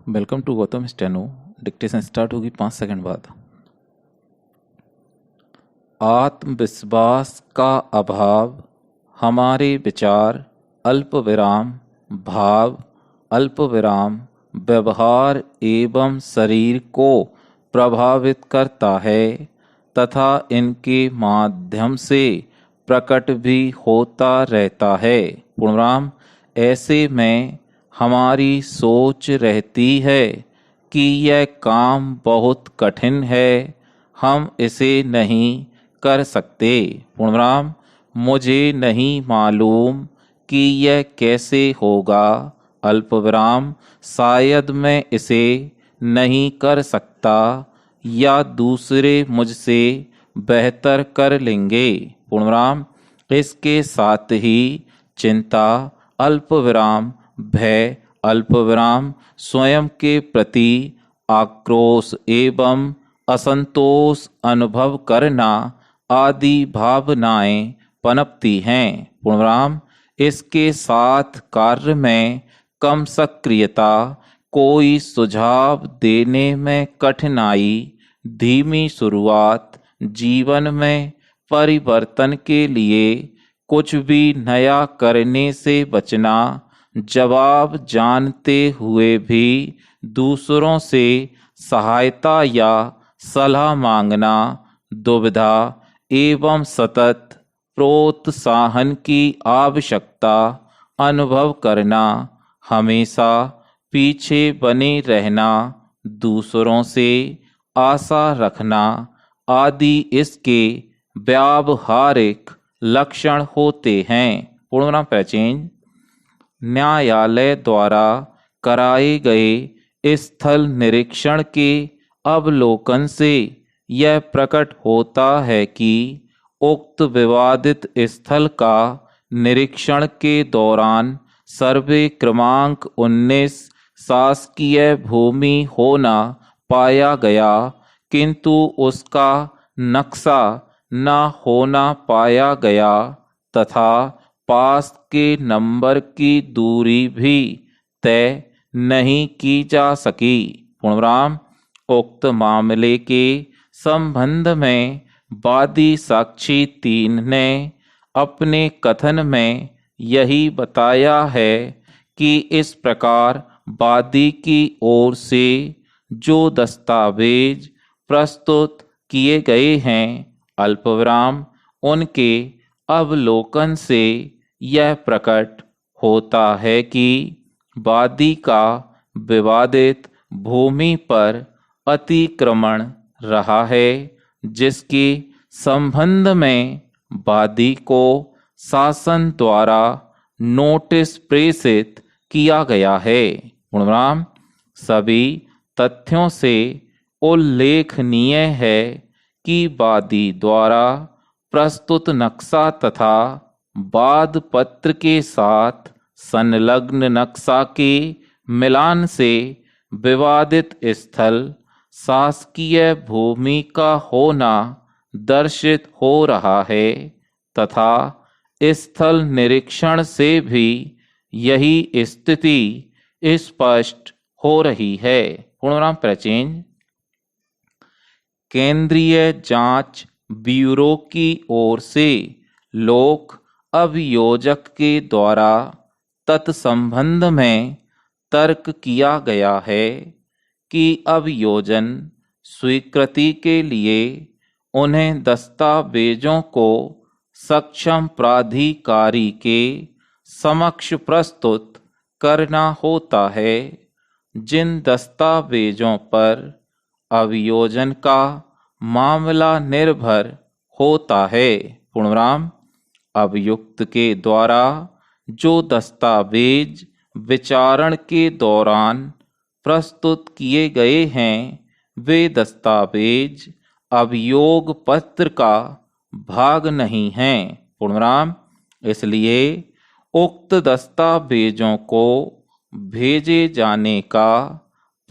Welcome to Gautam steno. Dictation start होगी 5 second बाद। आत्मविश्वास का अभाव हमारे विचार अल्प विराम भाव अल्प विराम व्यवहार एवं शरीर को प्रभावित करता है तथा इनके माध्यम से प्रकट भी होता रहता है। पूर्णविराम। ऐसे में हमारी सोच रहती है कि यह काम बहुत कठिन है, हम इसे नहीं कर सकते। पूर्णविराम। मुझे नहीं मालूम कि यह कैसे होगा। अल्पविराम। शायद मैं इसे नहीं कर सकता या दूसरे मुझसे बेहतर कर लेंगे। पूर्णविराम। इसके साथ ही चिंता अल्पविराम भय अल्पविराम स्वयं के प्रति आक्रोश एवं असंतोष अनुभव करना आदि भावनाएं पनपती हैं। पूर्णविराम। इसके साथ कार्य में कम सक्रियता, कोई सुझाव देने में कठिनाई, धीमी शुरुआत, जीवन में परिवर्तन के लिए कुछ भी नया करने से बचना, जवाब जानते हुए भी दूसरों से सहायता या सलाह मांगना, दुविधा एवं सतत प्रोत्साहन की आवश्यकता अनुभव करना, हमेशा पीछे बने रहना, दूसरों से आशा रखना आदि इसके व्यावहारिक लक्षण होते हैं। पूर्णविराम पैचेंज। न्यायालय द्वारा कराए गए स्थल निरीक्षण के अवलोकन से यह प्रकट होता है कि उक्त विवादित स्थल का निरीक्षण के दौरान सर्वे क्रमांक 19 शासकीय भूमि होना पाया गया, किंतु उसका नक्शा न होना पाया गया तथा पास के नंबर की दूरी भी तय नहीं की जा सकी। पूर्णविराम। उक्त मामले के संबंध में वादी साक्षी 3 ने अपने कथन में यही बताया है कि इस प्रकार वादी की ओर से जो दस्तावेज प्रस्तुत किए गए हैं, अल्पविराम, उनके अवलोकन से यह प्रकट होता है कि वादी का विवादित भूमि पर अतिक्रमण रहा है, जिसके संबंध में वादी को शासन द्वारा नोटिस प्रेषित किया गया है। पूर्णविराम। सभी तथ्यों से उल्लेखनीय है कि वादी द्वारा प्रस्तुत नक्शा तथा वाद पत्र के साथ संलग्न नक्शा के मिलान से विवादित स्थल शासकीय भूमि का होना दर्शित हो रहा है तथा स्थल निरीक्षण से भी यही स्थिति स्पष्ट हो रही है। पूर्णविराम पैचेंज। केंद्रीय जांच ब्यूरो की ओर से लोक अभियोजक के द्वारा तत्संबंध में तर्क किया गया है कि अभियोजन स्वीकृति के लिए उन्हें दस्तावेजों को सक्षम प्राधिकारी के समक्ष प्रस्तुत करना होता है, जिन दस्तावेजों पर अभियोजन का मामला निर्भर होता है। पूर्णविराम। अभियुक्त के द्वारा जो दस्तावेज विचारण के दौरान प्रस्तुत किए गए हैं, वे दस्तावेज अभियोग पत्र का भाग नहीं हैं। पूर्णविराम। इसलिए उक्त दस्तावेजों को भेजे जाने का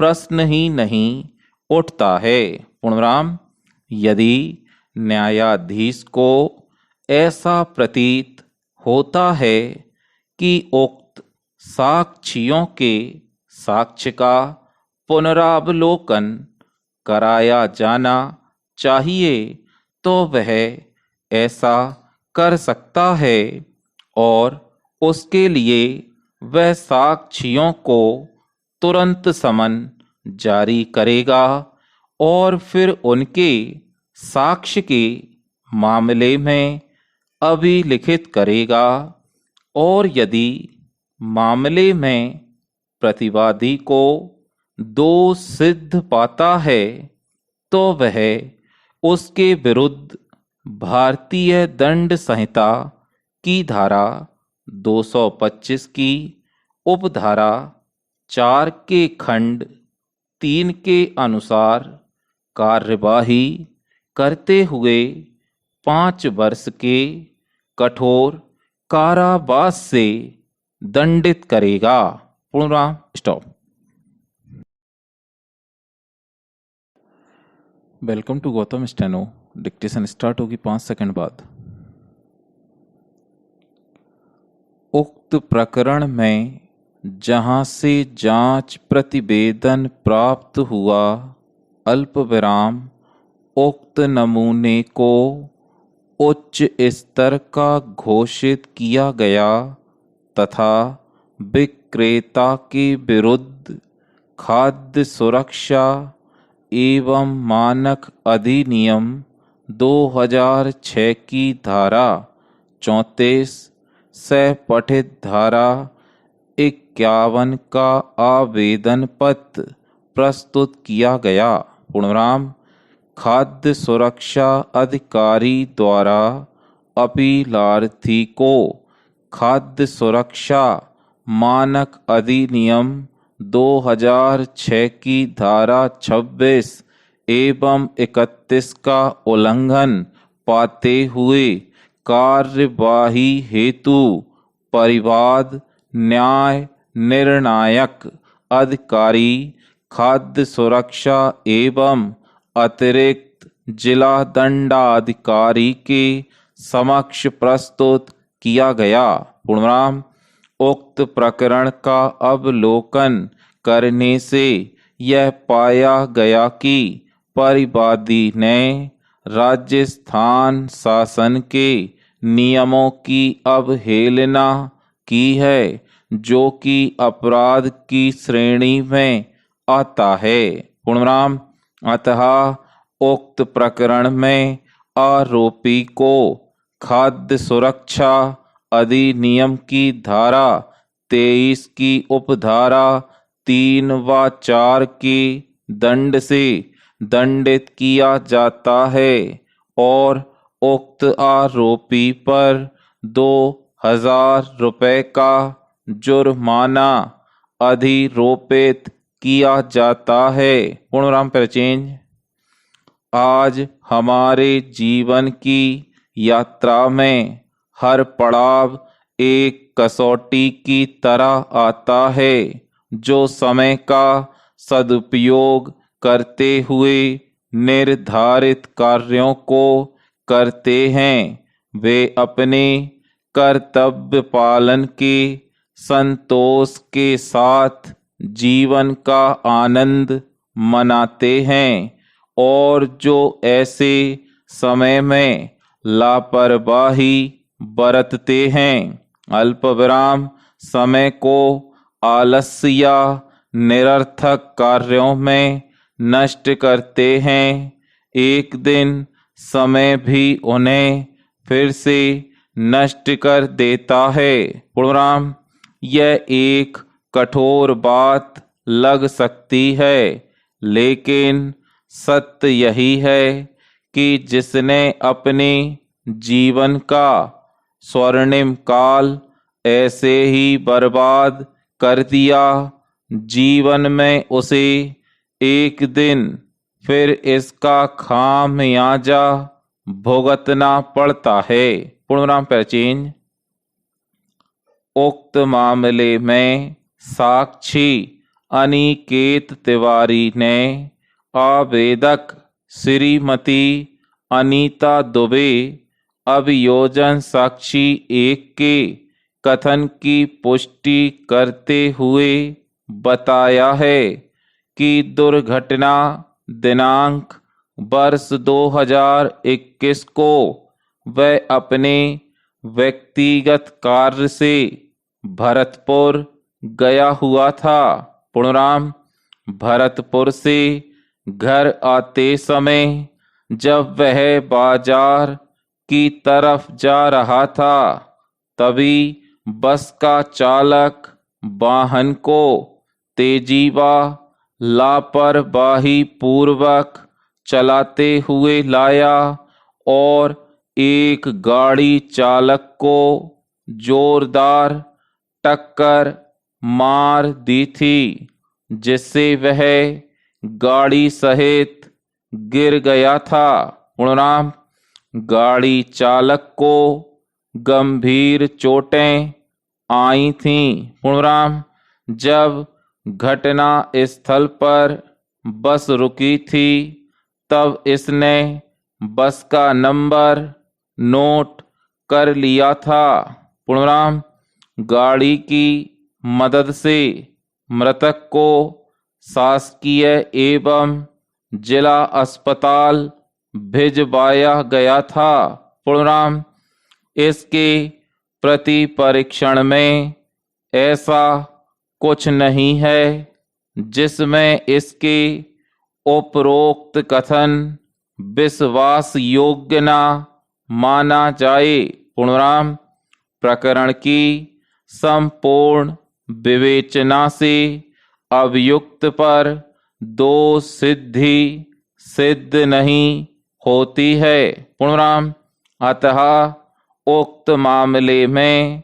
प्रश्न ही नहीं उठता है। पूर्णविराम। यदि न्यायाधीश को ऐसा प्रतीत होता है कि उक्त साक्ष्यों के साक्ष्य का पुनरावलोकन कराया जाना चाहिए तो वह ऐसा कर सकता है और उसके लिए वह साक्षियों को तुरंत समन जारी करेगा और फिर उनके साक्ष्य के मामले में अभिलिखित करेगा। और यदि मामले में प्रतिवादी को दोष सिद्ध पाता है तो वह उसके विरुद्ध भारतीय दंड संहिता की धारा 225 की उपधारा 4 के खंड 3 के अनुसार कार्यवाही करते हुए 5 वर्ष के कठोर कारावास से दंडित करेगा। पूर्णविराम stop. Welcome to Gautam steno. Dictation start होगी 5 सेकंड बाद। उक्त प्रकरण में जहां से जांच प्रतिवेदन प्राप्त हुआ, अल्प विराम उक्त नमूने को उच्च स्तर का घोषित किया गया तथा विक्रेता के विरुद्ध खाद्य सुरक्षा एवं मानक अधिनियम 2006 की धारा 34 से पठित धारा 51 का आवेदन पत्र प्रस्तुत किया गया। पूर्णविराम खाद्य सुरक्षा अधिकारी द्वारा अपीलार्थी को खाद्य सुरक्षा मानक अधिनियम 2006 की धारा 26 एवं 31 का उल्लंघन पाते हुए कार्यवाही हेतु परिवाद न्याय निर्णायक अधिकारी खाद्य सुरक्षा एवं अतिरिक्त जिला दंडाधिकारी के समक्ष प्रस्तुत किया गया। पूर्णविराम उक्त प्रकरण का अवलोकन करने से यह पाया गया कि परिवादी ने राजस्थान शासन के नियमों की अवहेलना की है, जो कि अपराध की श्रेणी में आता है। पूर्णविराम अतः उक्त प्रकरण में आरोपी को खाद्य सुरक्षा अधिनियम की धारा 23 की उपधारा 3 व 4 के दंड से दंडित किया जाता है और उक्त आरोपी पर 2000 रुपये का जुर्माना अधिरोपित किया जाता है। पूर्णविराम पर चेंज। आज हमारे जीवन की यात्रा में हर पड़ाव एक कसौटी की तरह आता है। जो समय का सदुपयोग करते हुए निर्धारित कार्यों को करते हैं, वे अपने कर्तव्य पालन के संतोष के साथ जीवन का आनंद मनाते हैं और जो ऐसे समय में लापरवाही बरतते हैं, अल्प विराम समय को आलस्य या निरर्थक कार्यों में नष्ट करते हैं, एक दिन समय भी उन्हें फिर से नष्ट कर देता है। पूर्णविराम यह एक कठोर बात लग सकती है, लेकिन सत्य यही है कि जिसने अपने जीवन का स्वर्णिम काल ऐसे ही बर्बाद कर दिया, जीवन में उसे एक दिन फिर इसका खामियाजा भुगतना पड़ता है। पूर्णविराम पर चेंज। उक्त मामले में साक्षी अनिकेत तिवारी ने आवेदक श्रीमती अनीता दुबे अभियोजन साक्षी 1 के कथन की पुष्टि करते हुए बताया है की दुर्घटना दिनांक वर्ष 2021 को वह अपने व्यक्तिगत कार्य से भरतपुर गया हुआ था। पूर्णराम। भरतपुर से घर आते समय जब वह बाजार की तरफ जा रहा था, तभी बस का चालक वाहन को तेजी व लापरवाही पूर्वक चलाते हुए लाया और एक गाड़ी चालक को जोरदार टक्कर मार दी थी, जिससे वह गाड़ी सहित गिर गया था। पूर्णराम। गाड़ी चालक को गंभीर चोटें आई थीं। पूर्णराम। जब घटना स्थल पर बस रुकी थी, तब इसने बस का नंबर नोट कर लिया था। पूर्णराम। गाड़ी की मदद से मृतक को शासकीय एवं जिला अस्पताल भिजवाया गया था। पूर्णराम। इसके प्रति परीक्षण में ऐसा कुछ नहीं है जिसमें इसके उपरोक्त कथन विश्वास योग्य न माना जाए। पूर्णराम। प्रकरण की संपूर्ण विवेचना से अभियुक्त पर दोष सिद्धि सिद्ध नहीं होती है। पूर्णराम। अतः उक्त मामले में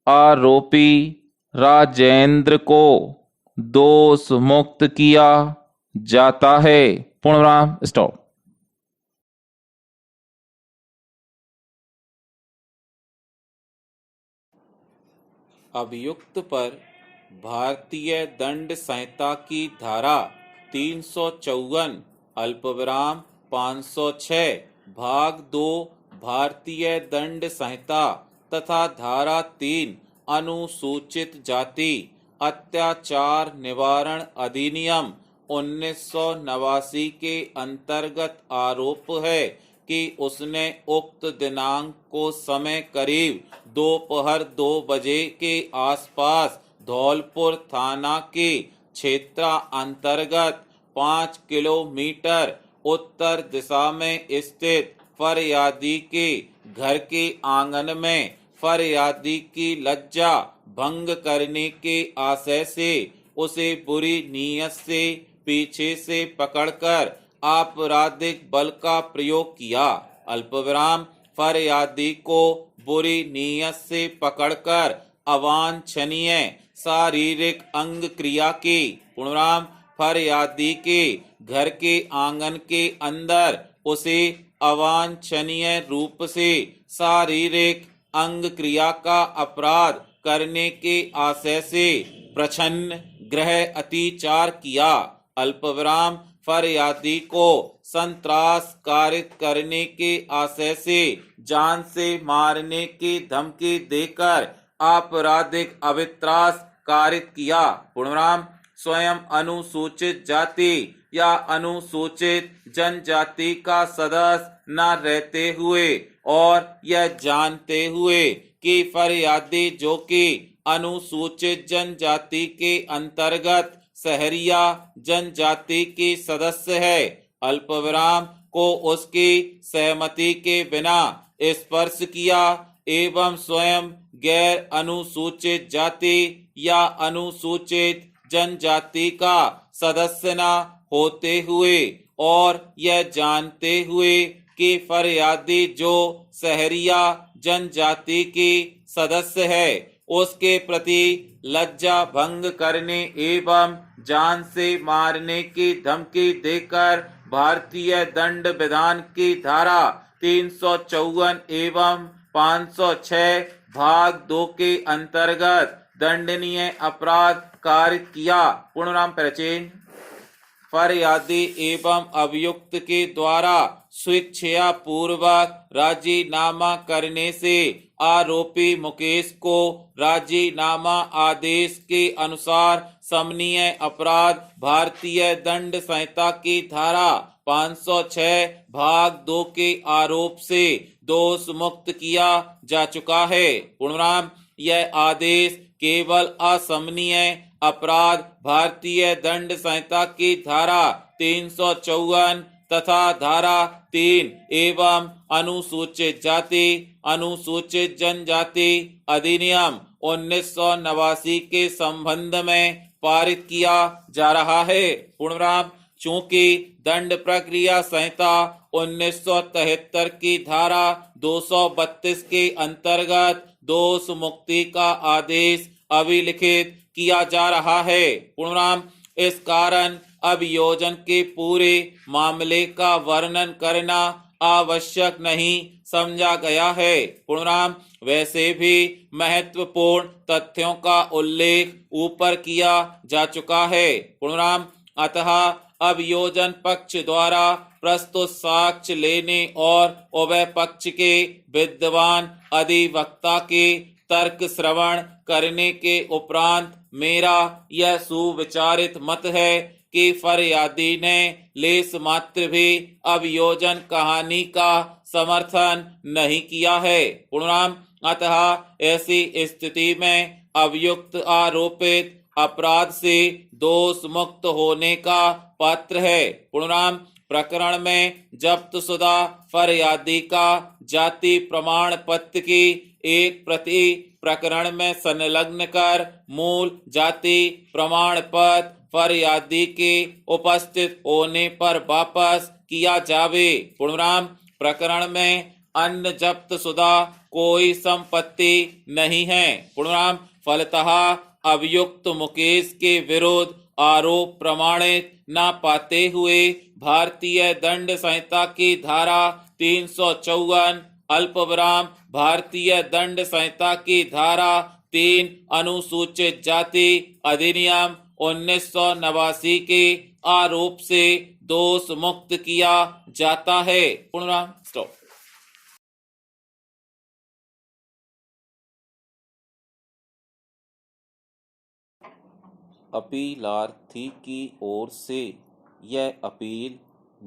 आरोपी राजेंद्र को दोष मुक्त किया जाता है। पूर्णराम। स्टॉप। अभियुक्त पर भारतीय दंड संहिता की धारा 354 अल्पविराम 506 भाग 2 भारतीय दंड संहिता तथा धारा 3 अनुसूचित जाति अत्याचार निवारण अधिनियम 1989 के अंतर्गत आरोप है कि उसने उक्त दिनांक को समय करीब दोपहर 2 बजे के आसपास धौलपुर थाना के क्षेत्र अंतर्गत 5 किलोमीटर उत्तर दिशा में स्थित फरियादी के घर के आंगन में फरियादी की लज्जा भंग करने के आशय से उसे बुरी नीयत से पीछे से पकड़कर आपराधिक बल का प्रयोग किया। अल्पविराम। फरियादी को बुरी नीयत से पकड़कर अवांछनीय शारीरिक अंग क्रिया की। पूर्णराम। फरियादी के घर के आंगन के अंदर उसे अवांछनीय रूप से शारीरिक अंग क्रिया का अपराध करने के आशय से प्रच्छन्न गृह अतिचार किया। अल्पविराम। फरियादी को संत्रास कारित करने के आशय से जान से मारने की धमकी देकर आपराधिक अवित्रास कारित किया। पूर्णराम। स्वयं अनुसूचित जाति या अनुसूचित जनजाति का सदस्य न रहते हुए और यह जानते हुए कि फरियादी जो कि अनुसूचित जनजाति के अंतर्गत सहरिया जनजाति की सदस्य है, अल्पविराम को उसकी सहमति के बिना स्पर्श किया एवं स्वयं गैर अनुसूचित जाति या अनुसूचित जनजाति का सदस्य न होते हुए और यह जानते हुए कि फरियादी जो सहरिया जनजाति की सदस्य है उसके प्रति लज्जा भंग करने एवं जान से मारने की धमकी देकर भारतीय दंड विधान की धारा 354 एवं 506 भाग 2 के अंतर्गत दंडनीय अपराध कारित किया। पूर्णनाम परिचय। फरियादी एवं अभियुक्त के द्वारा स्वेच्छया पूर्वक राजीनामा करने से आरोपी मुकेश को राजीनामा आदेश के अनुसार समनीय अपराध भारतीय दंड संहिता की धारा 506 भाग 2 के आरोप से दोष मुक्त किया जा चुका है। पूर्णराम, यह आदेश केवल असमनीय अपराध भारतीय दंड संहिता की धारा 354 तथा धारा 3 एवं अनुसूचित जाति अनुसूचित जनजाति अधिनियम 1989 के संबंध में पारित किया जा रहा है। पूर्णराम, चूंकि दंड प्रक्रिया संहिता 1973 की धारा 232 के अंतर्गत दोष मुक्ति का आदेश अभिलिखित किया जा रहा है। पूर्णराम, इस कारण अभियोजन के पूरे मामले का वर्णन करना आवश्यक नहीं समझा गया है। पूर्णराम, वैसे भी महत्वपूर्ण तथ्यों का उल्लेख ऊपर किया जा चुका है। पूर्णराम, अतः अभियोजन पक्ष द्वारा प्रस्तुत साक्ष्य लेने और उभय पक्ष के विद्वान अधिवक्ता के तर्क श्रवण करने के उपरांत मेरा यह सुविचारित मत है कि फरियादी ने लेस मात्र भी अभियोजन कहानी का समर्थन नहीं किया है। पूर्णराम, अतः ऐसी स्थिति में अभियुक्त आरोपित अपराध से दोष मुक्त होने का पात्र है। पूर्णराम, प्रकरण में जब्त शुदा फरियादी का जाति प्रमाण पत्र की एक प्रति प्रकरण में संलग्न कर मूल जाति प्रमाण पत्र फरियादी के उपस्थित होने पर वापस किया जावे। पूर्णराम, प्रकरण में अन्य जब्त शुदा कोई संपत्ति नहीं है। पूर्णराम, फलतः अभियुक्त मुकेश के विरुद्ध आरोप प्रमाणित न पाते हुए भारतीय दंड संहिता की धारा 354 अल्पविराम भारतीय दंड संहिता की धारा 3 अनुसूचित जाति अधिनियम 1989 के आरोप से दोष मुक्त किया जाता है। पूर्णराम, स्टॉप। अपीलार्थी की ओर से यह अपील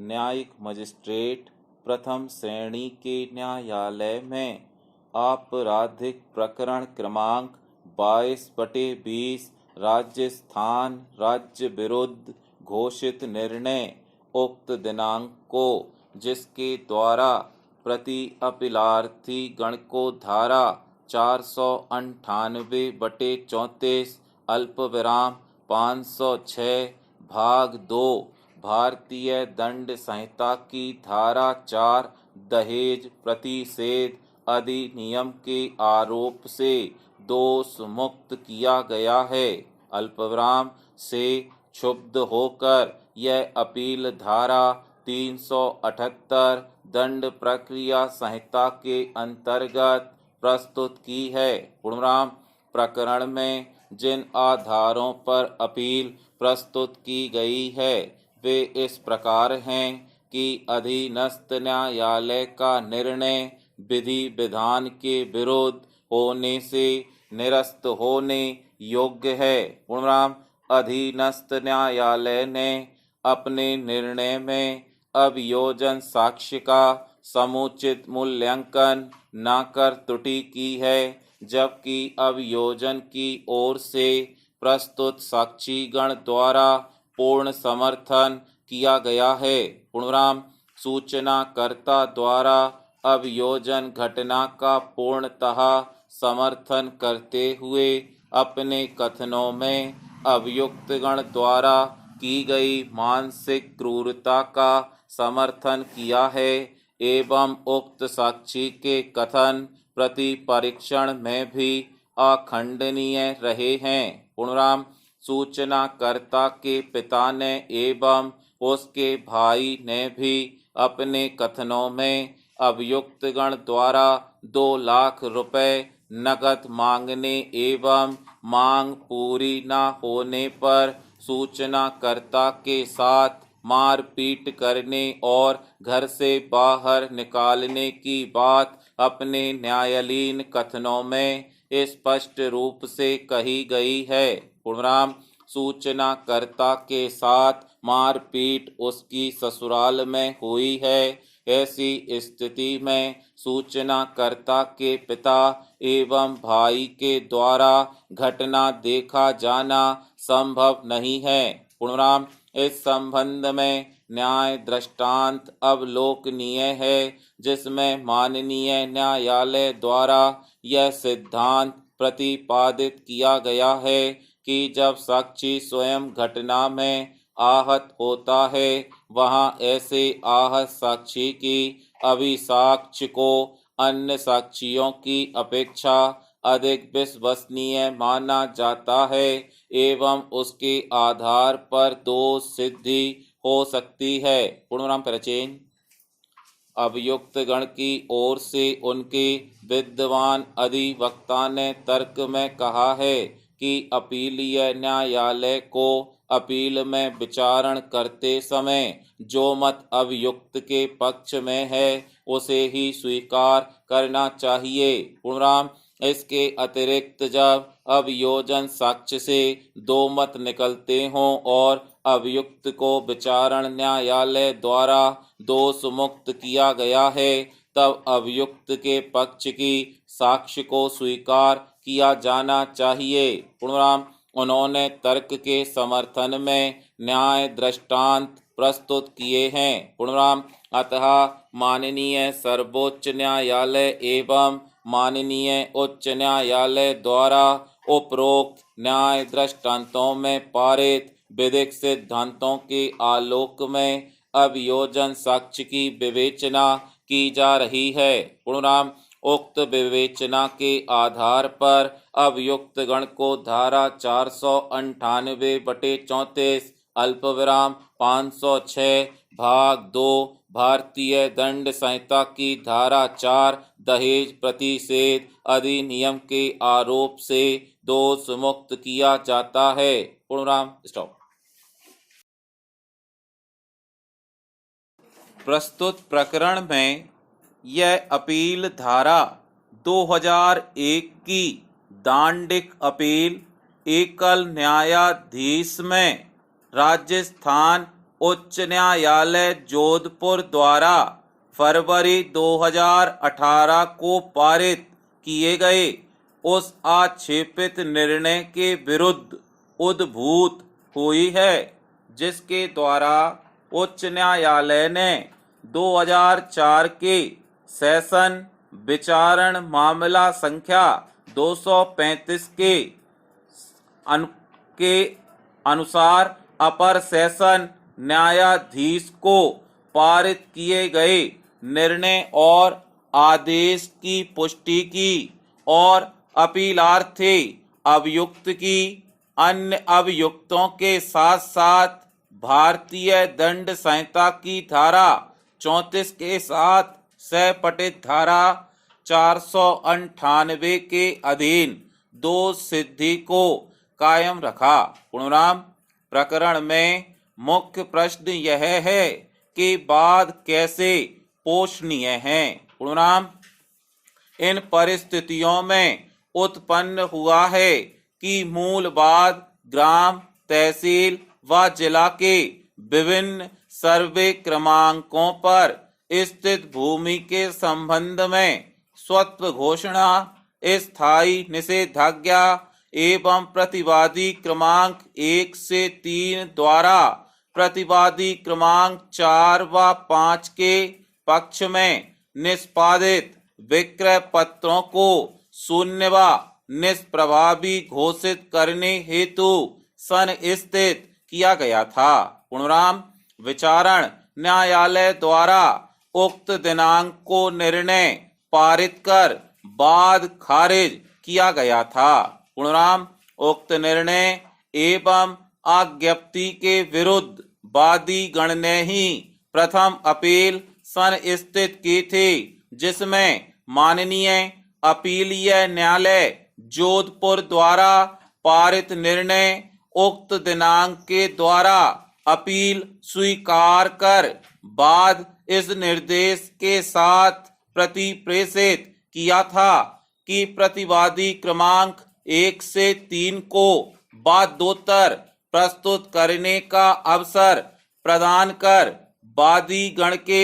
न्यायिक मजिस्ट्रेट प्रथम श्रेणी के न्यायालय में आपराधिक प्रकरण क्रमांक 22/20 राजस्थान राज्य विरुद्ध घोषित निर्णय उक्त दिनांक को, जिसके द्वारा प्रति अपीलार्थी गण को धारा 498/34 अल्पविराम 506 भाग 2 भारतीय दंड संहिता की धारा 4 दहेज प्रतिषेध अधिनियम के आरोप से दोष मुक्त किया गया है। अल्पविराम से क्षुब्ध होकर यह अपील धारा 378 दंड प्रक्रिया संहिता के अंतर्गत प्रस्तुत की है। पूर्णराम, प्रकरण में जिन आधारों पर अपील प्रस्तुत की गई है वे इस प्रकार हैं कि अधीनस्थ न्यायालय का निर्णय विधि विधान के विरुद्ध होने से निरस्त होने योग्य है। पूर्णराम, अधीनस्थ न्यायालय ने अपने निर्णय में अभियोजन साक्ष्य का समुचित मूल्यांकन न कर त्रुटि की है, जबकि अभियोजन की ओर से प्रस्तुत साक्षीगण द्वारा पूर्ण समर्थन किया गया है। पूर्णराम, सूचनाकर्ता द्वारा अभियोजन घटना का पूर्णतः समर्थन करते हुए अपने कथनों में अभियुक्तगण द्वारा की गई मानसिक क्रूरता का समर्थन किया है एवं उक्त साक्षी के कथन प्रति परीक्षण में भी अखंडनीय रहे हैं। पूर्णराम, सूचनाकर्ता के पिता ने एवं उसके भाई ने भी अपने कथनों में अभियुक्तगण द्वारा 2 लाख रुपए नकद मांगने एवं मांग पूरी न होने पर सूचनाकर्ता के साथ मारपीट करने और घर से बाहर निकालने की बात अपने न्यायालीन कथनों में स्पष्ट रूप से कही गई है। पूर्णराम, सूचनाकर्ता के साथ मारपीट उसकी ससुराल में हुई है। ऐसी स्थिति में सूचनाकर्ता के पिता एवं भाई के द्वारा घटना देखा जाना संभव नहीं है। पूर्णराम, इस संबंध में न्याय दृष्टांत अवलोकनीय है, जिसमें माननीय न्यायालय द्वारा यह सिद्धांत प्रतिपादित किया गया है कि जब साक्षी स्वयं घटना में आहत होता है, वहां ऐसे आहत साक्षी की अभिसाक्ष्य को अन्य साक्षियों की अपेक्षा अधिक विश्वसनीय माना जाता है एवं उसके आधार पर दोष सिद्धि हो सकती है। पूर्णराम प्रचेन, अभियुक्त गण की ओर से उनके विद्वान अधिवक्ता ने तर्क में कहा है कि अपीलीय न्यायालय को अपील में विचारण करते समय जो मत अभियुक्त के पक्ष में है उसे ही स्वीकार करना चाहिए। पूर्णराम, इसके अतिरिक्त जब अभियोजन साक्ष्य से दो मत निकलते हों और अभियुक्त को विचारण न्यायालय द्वारा दोष मुक्त किया गया है, तब अभियुक्त के पक्ष की साक्ष्य को स्वीकार किया जाना चाहिए। पूर्णराम, उन्होंने तर्क के समर्थन में न्याय दृष्टांत प्रस्तुत किए हैं। पूर्णराम, अतः माननीय सर्वोच्च न्यायालय एवं माननीय उच्च न्यायालय द्वारा उपरोक्त न्याय दृष्टांतों में पारित विधिक सिद्धांतों के आलोक में अभियोजन साक्ष्य की विवेचना की जा रही है। पूर्णराम, उक्त विवेचना के आधार पर अभियुक्त गण को धारा 498/34 अल्पविराम 506 भाग 2 भारतीय दंड संहिता की धारा 4 दहेज प्रतिषेध अधिनियम के आरोप से दोष मुक्त किया जाता है। पूर्णराम स्टॉप। प्रस्तुत प्रकरण में यह अपील धारा 2001 की दांडिक अपील एकल न्यायाधीश में राजस्थान उच्च न्यायालय जोधपुर द्वारा फरवरी 2018 को पारित किए गए उस आक्षेपित निर्णय के विरुद्ध उद्भूत हुई है, जिसके द्वारा उच्च न्यायालय ने 2004 के सेशन विचारण मामला संख्या 235 के अनुसार अपर सेशन न्यायाधीश को पारित किए गए निर्णय और आदेश की पुष्टि की और अपीलार्थी अभियुक्त की अन्य अभियुक्तों के साथ साथ भारतीय दंड संहिता की धारा 34 के साथ सहपठित धारा 498 के अधीन दोष सिद्धि को कायम रखा। पूर्णराम, प्रकरण में मुख्य प्रश्न यह है कि वाद कैसे पोषणीय है। पूर्णराम, इन परिस्थितियों में उत्पन्न हुआ है कि मूल वाद ग्राम, तहसील व जिला के विभिन्न सर्वे क्रमांकों पर स्थित भूमि के संबंध में स्वत्व घोषणा, स्थायी निषेधाज्ञा एवं प्रतिवादी क्रमांक 1 से 3 द्वारा प्रतिवादी क्रमांक 4 व 5 के पक्ष में निष्पादित विक्रय पत्रों को शून्य व निष्प्रभावी घोषित करने हेतु संस्थित किया गया था। पूर्णराम, विचारण न्यायालय द्वारा उक्त दिनांक को निर्णय पारित कर वाद खारिज किया गया था। पूर्णराम, उक्त निर्णय एवं आज्ञप्ति के विरुद्ध वादी गण ने ही प्रथम अपील संस्थित की थी, जिसमें माननीय अपीलीय न्यायालय जोधपुर द्वारा पारित निर्णय उक्त दिनांक के द्वारा अपील स्वीकार कर बाद इस निर्देश के साथ प्रति प्रेषित किया था कि प्रतिवादी क्रमांक 1 से 3 को वादोत्तर प्रस्तुत करने का अवसर प्रदान कर वादी गण के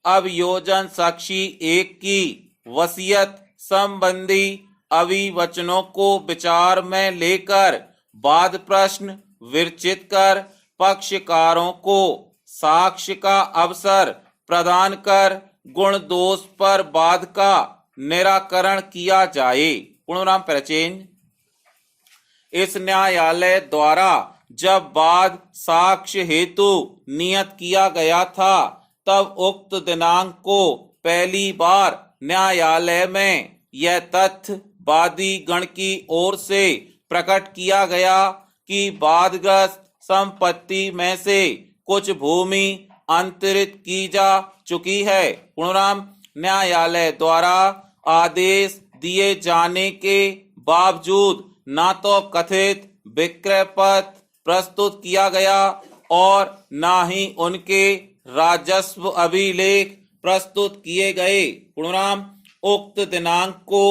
अभियोजन साक्षी 1 की वसीयत संबंधी अभिवचनों को विचार में लेकर वाद प्रश्न विरचित कर पक्षकारों को साक्ष्य का अवसर प्रदान कर गुण दोष पर वाद का निराकरण किया जाए। पूर्णविराम पैराचेंज। इस न्यायालय द्वारा जब वाद साक्ष्य हेतु नियत किया गया था तब उक्त दिनांक को पहली बार न्यायालय में यह तथ्य वादी गण की ओर से प्रकट किया गया कि वादग्रस्त संपत्ति में से कुछ भूमि अंतरित की जा चुकी है। पूर्णविराम न्यायालय द्वारा आदेश दिए जाने के बावजूद न तो कथित विक्रय पत्र प्रस्तुत किया गया और न ही उनके राजस्व अभिलेख प्रस्तुत किए गए। पूर्णविराम उक्त दिनांक को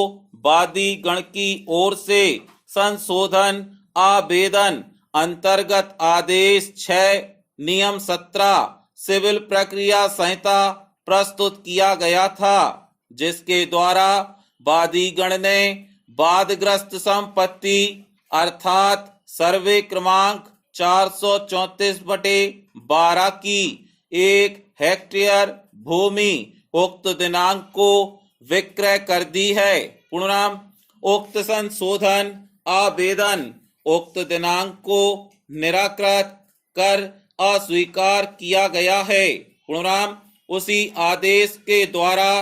वादी गण की ओर से संशोधन आवेदन अंतर्गत आदेश 6 नियम 17 सिविल प्रक्रिया संहिता प्रस्तुत किया गया था, जिसके द्वारा वादीगण ने वादग्रस्त संपत्ति अर्थात सर्वे क्रमांक 434/12 की 1 हेक्टेयर भूमि उक्त दिनांक को विक्रय कर दी है। पूर्णविराम उक्त संशोधन आवेदन उक्त दिनांक को निराकृत कर अस्वीकार किया गया है। पूर्णविराम उसी आदेश के द्वारा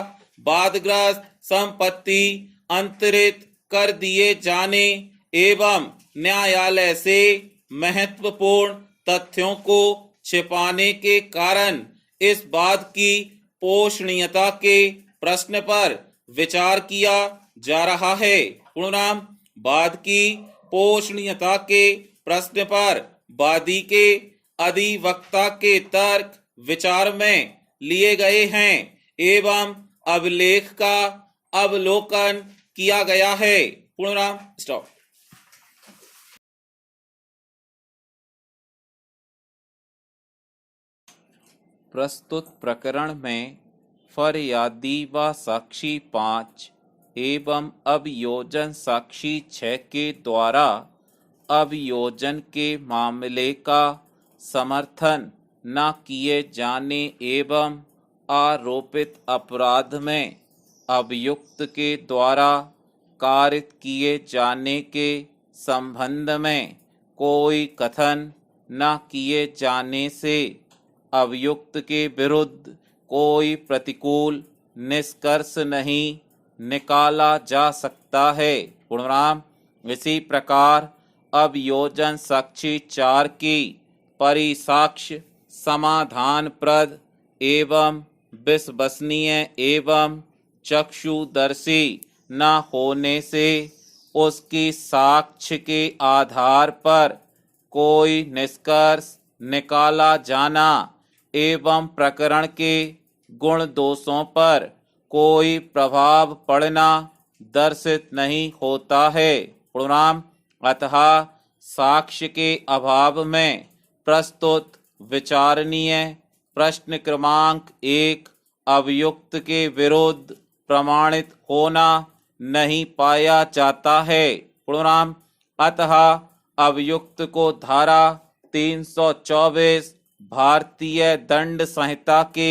वादग्रस्त संपत्ति अंतरित कर दिए जाने एवं न्यायालय से महत्वपूर्ण तथ्यों को छिपाने के कारण इस बात की पोषणीयता के प्रश्न पर विचार किया जा रहा है। पूर्णविराम वाद की पोषणीयता के प्रश्न पर वादी के अधिवक्ता के तर्क विचार में लिए गए हैं एवं अभिलेख का अवलोकन किया गया है। पूर्णविराम स्टॉप। प्रस्तुत प्रकरण में फरियादी व साक्षी 5 एवं अभियोजन साक्षी 6 के द्वारा अभियोजन के मामले का समर्थन न किए जाने एवं आरोपित अपराध में अभियुक्त के द्वारा कारित किए जाने के संबंध में कोई कथन न किए जाने से अभियुक्त के विरुद्ध कोई प्रतिकूल निष्कर्ष नहीं निकाला जा सकता है। पूर्णविराम इसी प्रकार अभियोजन साक्षी 4 की परिसाक्ष्य समाधानप्रद एवं विश्वसनीय एवं चक्षुदर्शी न होने से उसकी साक्ष्य के आधार पर कोई निष्कर्ष निकाला जाना एवं प्रकरण के गुण दोषों पर कोई प्रभाव पड़ना दर्शित नहीं होता है। पूर्णविराम अतः साक्ष्य के अभाव में प्रस्तुत विचारणीय प्रश्न क्रमांक 1 अभियुक्त के विरुद्ध प्रमाणित होना नहीं पाया जाता है। पूर्णविराम अतः अभियुक्त को धारा 324 भारतीय दंड संहिता के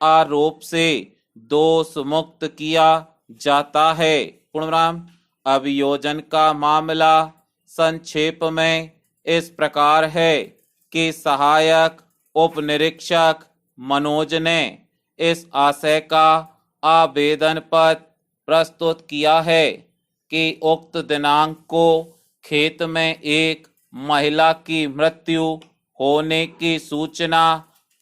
आरोप से दोष मुक्त किया जाता है। पूर्णविराम अभियोजन का मामला संक्षेप में इस प्रकार है कि सहायक उप निरीक्षक मनोज ने इस आशय का आवेदन पत्र प्रस्तुत किया है कि उक्त दिनांक को खेत में एक महिला की मृत्यु होने की सूचना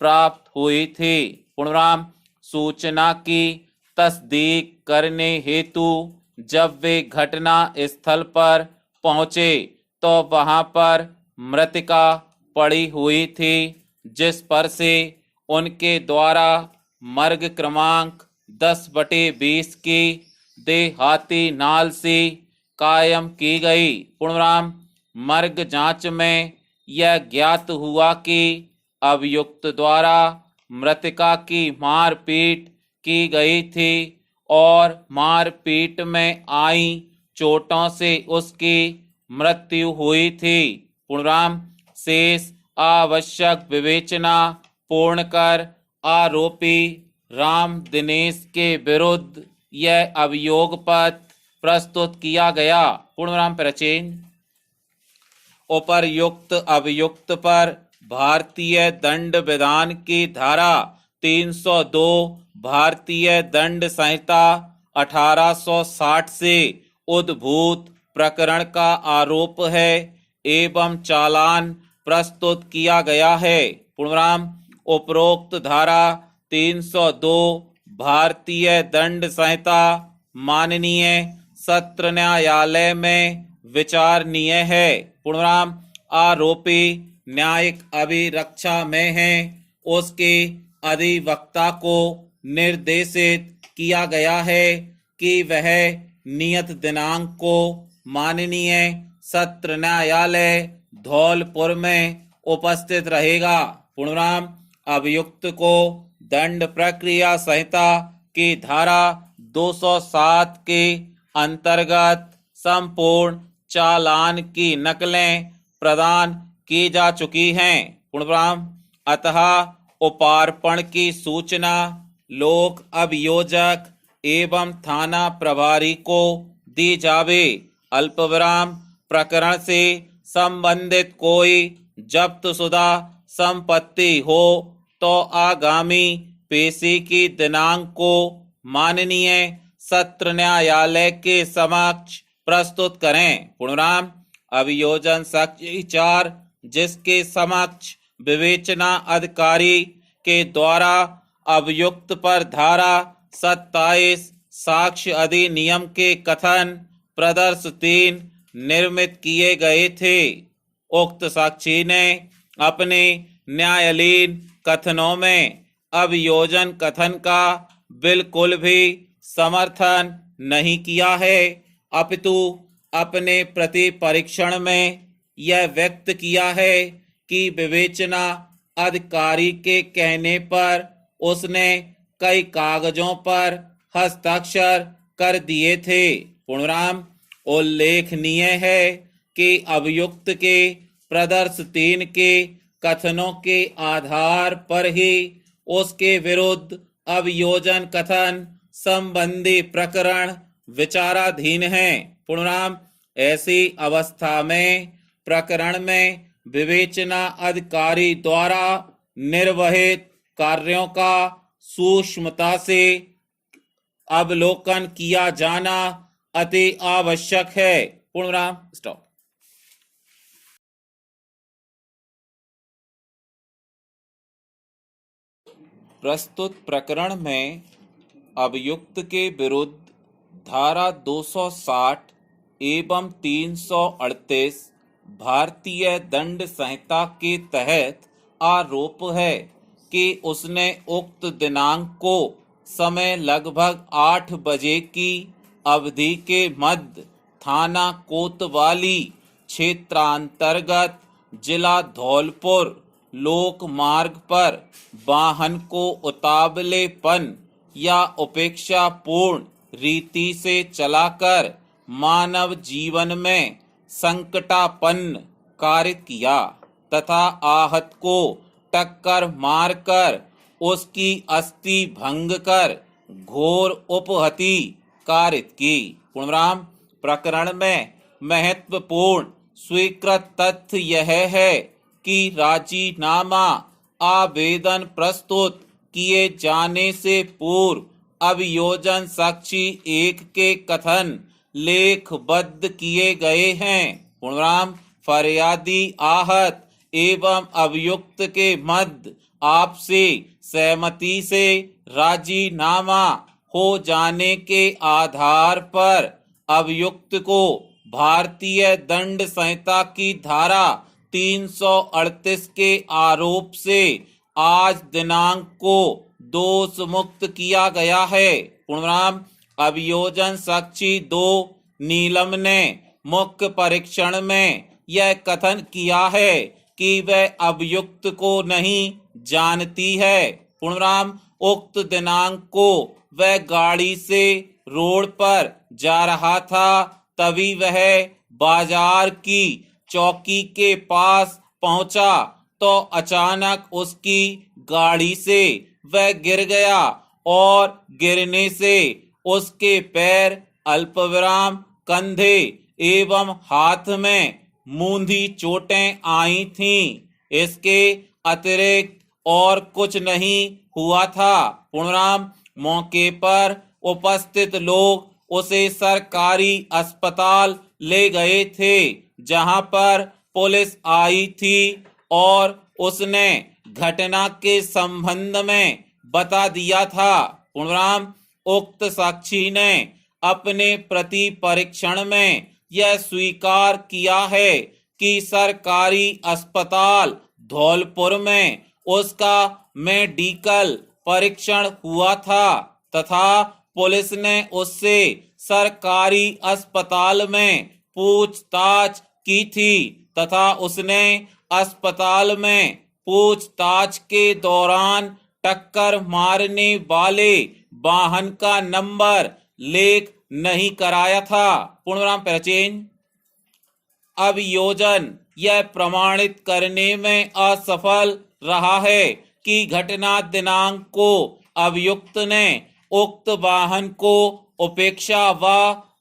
प्राप्त हुई थी। पूर्णविराम सूचना की तस्दीक करने हेतु जब वे घटना स्थल पर पहुंचे तो वहां पर मृतिका पड़ी हुई थी जिस पर से उनके द्वारा मर्ग क्रमांक 10/20 की देहाती नाल से कायम की गई। पूर्णविराम। मर्ग जांच में यह ज्ञात हुआ कि अभियुक्त द्वारा मृतका की मारपीट की गई थी और मारपीट में आई चोटों से उसकी मृत्यु हुई थी। पूर्णविराम। शेष आवश्यक विवेचना पूर्ण कर आरोपी राम दिनेश के विरुद्ध यह अभियोग पत्र प्रस्तुत किया गया। पूर्णविराम प्रचेन। उपर्युक्त अभियुक्त पर भारतीय दंड विधान की धारा 302, भारतीय दंड संहिता 1860 से उद्भूत प्रकरण का आरोप है एवं चालान प्रस्तुत किया गया है। पूर्णविराम। उपरोक्त धारा 302 भारतीय दंड संहिता माननीय सत्र न्यायालय में विचारणीय है। पूर्णविराम। आरोपी न्यायिक अभिरक्षा में है, उसके अधिवक्ता को निर्देशित किया गया है कि वह नियत दिनांक को माननीय सत्र न्यायालय धौलपुर में उपस्थित रहेगा। पूर्णविराम। अभियुक्त को दंड प्रक्रिया संहिता की धारा 207 के अंतर्गत संपूर्ण चालान की नकलें प्रदान की जा चुकी हैं। पूर्णविराम। अतः उपार्पण की सूचना लोक अभियोजक एवं थाना प्रभारी को दी जावे। अल्पविराम। प्रकरण से संबंधित कोई जब्तशुदा संपत्ति हो तो आगामी पेशी की दिनांक को माननीय सत्र न्यायालय के समक्ष प्रस्तुत करें। पूर्णविराम। अभियोजन साक्षी 4 जिसके समक्ष विवेचना अधिकारी के द्वारा अभियुक्त पर धारा 27 साक्ष्य अधिनियम के कथन प्रदर्श 3 निर्मित किए गए थे। उक्त साक्षी ने अपने न्यायालयीन कथनों में अभियोजन कथन का बिल्कुल भी समर्थन नहीं किया है, अपितु अपने प्रति परीक्षण में यह व्यक्त किया है कि विवेचना अधिकारी के कहने पर उसने कई कागजों पर हस्ताक्षर कर दिए थे। पूर्णविराम। उल्लेखनीय है कि अभियुक्त के प्रदर्श 3 के कथनों के आधार पर ही उसके विरुद्ध अभियोजन कथन संबंधी प्रकरण विचाराधीन है। पूर्णविराम। ऐसी अवस्था में प्रकरण में विवेचना अधिकारी द्वारा निर्वहित कार्यों का सूक्ष्मता से अवलोकन किया जाना अति आवश्यक है। पूर्णविराम। स्टॉप। प्रस्तुत प्रकरण में अभियुक्त के विरुद्ध धारा 260 एवं 338 भारतीय दंड संहिता के तहत आरोप है कि उसने उक्त दिनांक को समय लगभग 8 बजे की अवधि के मध्य थाना कोतवाली क्षेत्रांतर्गत जिला धौलपुर लोक मार्ग पर वाहन को उतावलेपन या उपेक्षापूर्ण रीति से चलाकर मानव जीवन में संकटापन्न कार्य किया तथा आहत को टक्कर मारकर उसकी अस्थि भंग कर घोर उपहति कारित की। पूर्णविराम। प्रकरण में महत्वपूर्ण स्वीकृत तथ्य यह है कि राजीनामा आवेदन प्रस्तुत किए जाने से पूर्व अभियोजन साक्षी 1 के कथन लेखबद्ध किए गए हैं। पूर्णविराम। फरियादी आहत एवं अभियुक्त के मध्य आपसी सहमति से राजीनामा हो जाने के आधार पर अभियुक्त को भारतीय दंड संहिता की धारा 338 के आरोप से आज दिनांक को दोष मुक्त किया गया है। पूर्णविराम। अभियोजन साक्षी 2 नीलम ने मुख्य परीक्षण में यह कथन किया है कि वह अभियुक्त को नहीं जानती है। पूर्णविराम। उक्त दिनांक को वह गाड़ी से रोड पर जा रहा था, तभी वह बाजार की चौकी के पास पहुंचा तो अचानक उसकी गाड़ी से वह गिर गया और गिरने से उसके पैर, अल्पविराम कंधे एवं हाथ में मूंधी चोटें आई थीं। इसके अतिरिक्त और कुछ नहीं हुआ था। पूर्णविराम। मौके पर उपस्थित लोग उसे सरकारी अस्पताल ले गए थे, जहां पर पुलिस आई थी और उसने घटना के संबंध में बता दिया था। पूर्णविराम। उक्त साक्षी ने अपने प्रति परीक्षण में यह स्वीकार किया है कि सरकारी अस्पताल धौलपुर में उसका मेडिकल परीक्षण हुआ था तथा पुलिस ने उससे सरकारी अस्पताल में पूछताछ की थी तथा उसने अस्पताल में पूछताछ के दौरान टक्कर मारने वाले वाहन का नंबर लेख नहीं कराया था। पूर्णविराम। पैराचेंज। अभियोजन यह प्रमाणित करने में असफल रहा है कि घटना दिनांक को अभियुक्त ने उक्त वाहन को उपेक्षा व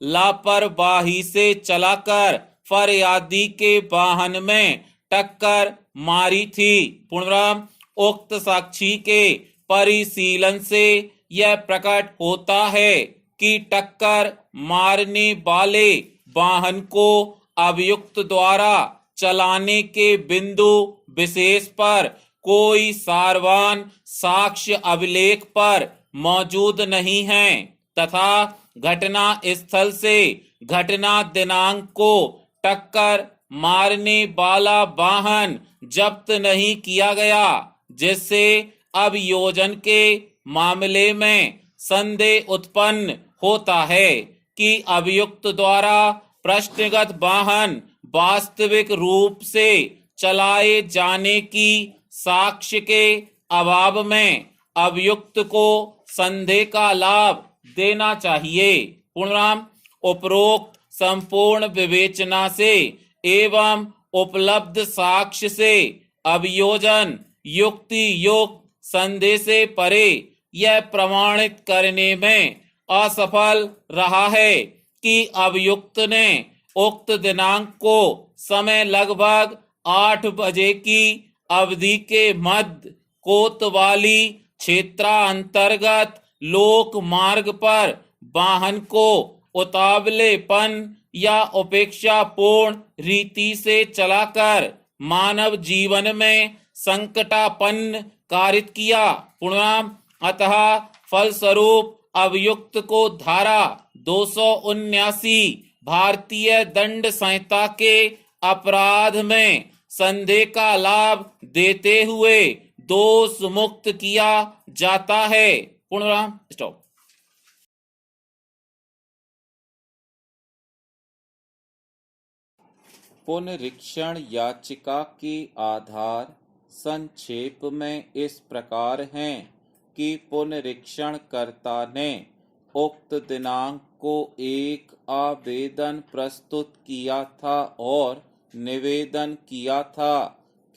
लापरवाही से चलाकर फरियादी के वाहन में टक्कर मारी थी। पूर्णविराम। उक्त साक्षी के परिशीलन से यह प्रकट होता है कि टक्कर मारने वाले वाहन को अभियुक्त द्वारा चलाने के बिंदु विशेष पर कोई सारवान साक्ष्य अभिलेख पर मौजूद नहीं है तथा घटना स्थल से घटना दिनांक को टक्कर मारने वाला वाहन जब्त नहीं किया गया, जिससे अभियोजन के मामले में संदेह उत्पन्न होता है कि अभियुक्त द्वारा प्रश्नगत वाहन वास्तविक रूप से चलाए जाने की साक्ष्य के अभाव में अभियुक्त को संदेह का लाभ देना चाहिए। पूर्णविराम। उपरोक्त संपूर्ण विवेचना से एवं उपलब्ध साक्ष्य से अभियोजन युक्ति युक्त संदेह से परे यह प्रमाणित करने में असफल रहा है कि अभियुक्त ने उक्त दिनांक को समय लगभग 8 बजे की अवधि के मध्य कोतवाली क्षेत्रांतर्गत लोक मार्ग पर वाहन को उतावलेपन या उपेक्षापूर्ण रीति से चलाकर मानव जीवन में संकटापन्न कारित किया। पूर्णविराम। अतः फलस्वरूप अभियुक्त को धारा 279 भारतीय दंड संहिता के अपराध में संदेह का लाभ देते हुए दोष मुक्त किया जाता है। पूर्णविराम। स्टॉप। पुनरीक्षण याचिका के आधार संक्षेप में इस प्रकार हैं कि पुनरीक्षणकर्ता ने उक्त दिनांक को एक आवेदन प्रस्तुत किया था और निवेदन किया था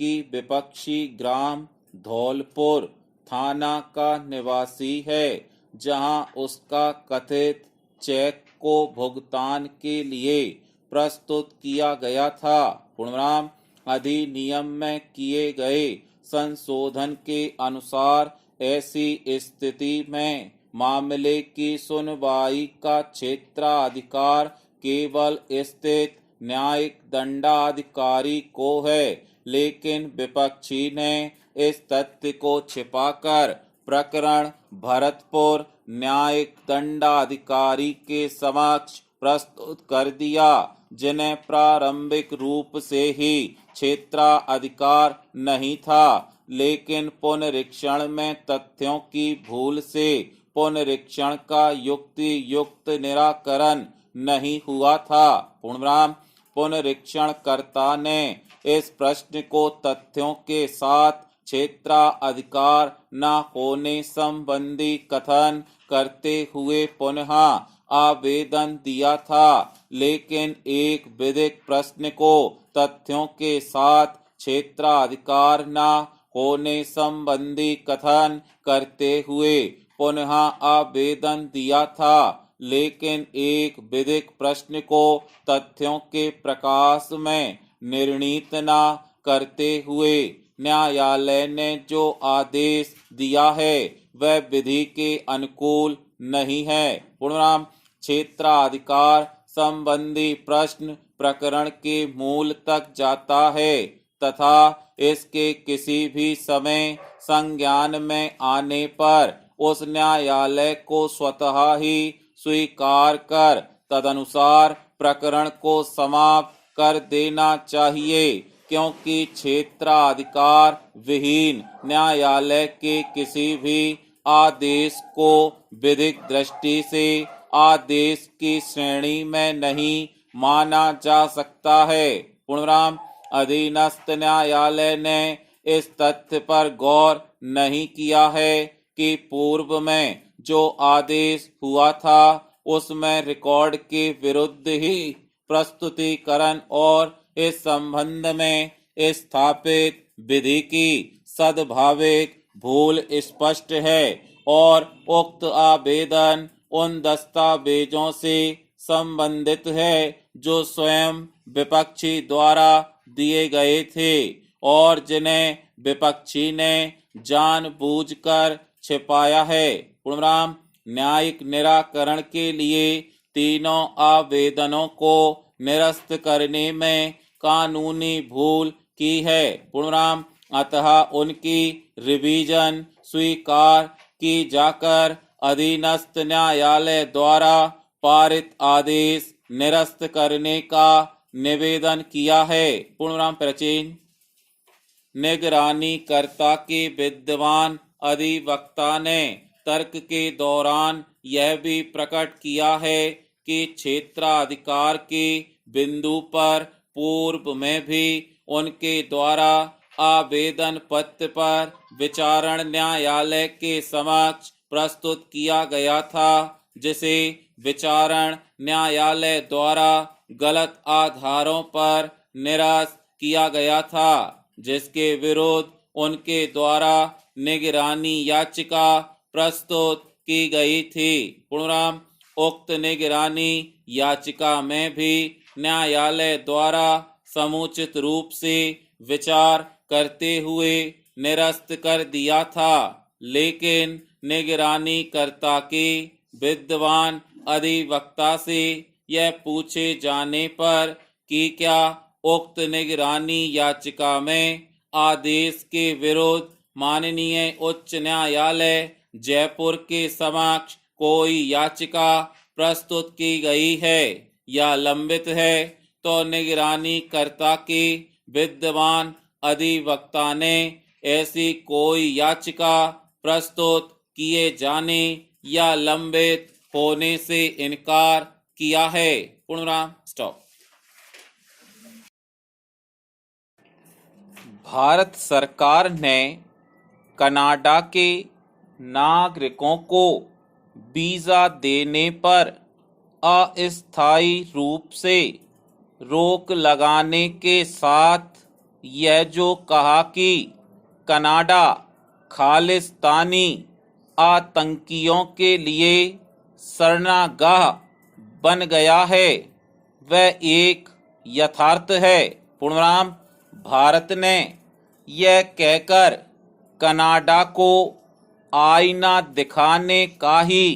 कि विपक्षी ग्राम धौलपुर थाना का निवासी है, जहां उसका कथित चेक को भुगतान के लिए प्रस्तुत किया गया था। पूर्णविराम। अधिनियम में किए गए संशोधन के अनुसार ऐसी स्थिति में मामले की सुनवाई का क्षेत्राधिकार केवल स्थित न्यायिक दंडाधिकारी को है, लेकिन विपक्षी ने इस तथ्य को छिपाकर प्रकरण भरतपुर न्यायिक दंडाधिकारी के समक्ष प्रस्तुत कर दिया, जिन्हें प्रारंभिक रूप से ही क्षेत्राधिकार नहीं था, लेकिन पुनरीक्षण में तथ्यों की भूल से पुनरीक्षण का युक्ति युक्त निराकरण नहीं हुआ था। पूर्णविराम। पुनरीक्षण कर्ता ने इस प्रश्न को तथ्यों के साथ क्षेत्राधिकार न होने संबंधी कथन करते हुए पुनः आवेदन दिया था, लेकिन एक विधिक प्रश्न को तथ्यों के साथ क्षेत्राधिकार न होने संबंधी कथन करते हुए पुनः आवेदन दिया था, लेकिन एक विधिक प्रश्न को तथ्यों के प्रकाश में निर्णीत न करते हुए न्यायालय ने जो आदेश दिया है वह विधि के अनुकूल नहीं है। पूर्णविराम। क्षेत्राधिकार संबंधी प्रश्न प्रकरण के मूल तक जाता है तथा इसके किसी भी समय संज्ञान में आने पर उस न्यायालय को स्वतः ही स्वीकार कर तदनुसार प्रकरण को समाप्त कर देना चाहिए, क्योंकि क्षेत्राधिकार विहीन न्यायालय के किसी भी आदेश को विधिक दृष्टि से आदेश की श्रेणी में नहीं माना जा सकता है। पूर्णविराम। अधीनस्थ न्यायालय ने इस तथ्य पर गौर नहीं किया है कि पूर्व में जो आदेश हुआ था उसमें रिकॉर्ड के विरुद्ध ही प्रस्तुतिकरण और इस संबंध में स्थापित विधि की सद्भाविक भूल स्पष्ट है और उक्त आवेदन उन दस्तावेजों से संबंधित है जो स्वयं विपक्षी द्वारा दिए गए थे और जिन्हें विपक्षी ने जानबूझकर छिपाया है। पूर्णविराम। न्यायिक निराकरण के लिए तीनों आवेदनों को निरस्त करने में कानूनी भूल की है। पूर्णविराम। अतः उनकी रिवीजन स्वीकार की जाकर अधीनस्थ न्यायालय द्वारा पारित आदेश निरस्त करने का निवेदन किया है। पूर्णविराम। प्राचीन। निगरानी कर्ता के विद्वान अधिवक्ता ने तर्क के दौरान यह भी प्रकट किया है कि क्षेत्राधिकार के बिंदु पर पूर्व में भी उनके द्वारा आवेदन पत्र पर विचारण न्यायालय के समक्ष प्रस्तुत किया गया था, जिसे विचारण न्यायालय द्वारा गलत आधारों पर निरस्त किया गया था, जिसके विरुद्ध उनके द्वारा निगरानी याचिका प्रस्तुत की गई थी। पूर्णविराम। उक्त निगरानी याचिका में भी न्यायालय द्वारा समुचित रूप से विचार करते हुए निरस्त कर दिया था, लेकिन निगरानी कर्ता के विद्वान अधिवक्ता से यह पूछे जाने पर कि क्या उक्त निगरानी याचिका में आदेश के विरुद्ध माननीय उच्च न्यायालय जयपुर के समक्ष कोई याचिका प्रस्तुत की गई है या लंबित है, तो निगरानी कर्ता के विद्वान अधिवक्ता ने ऐसी कोई याचिका प्रस्तुत किए जाने या लंबित होने से इनकार किया है। पूर्णविराम। स्टॉप। भारत सरकार ने कनाडा के नागरिकों को वीजा देने पर अस्थायी रूप से रोक लगाने के साथ यह जो कहा कि कनाडा खालिस्तानी आतंकियों के लिए शरणागाह बन गया है, वह एक यथार्थ है। पूर्णविराम। भारत ने यह कहकर कनाडा को आईना दिखाने का ही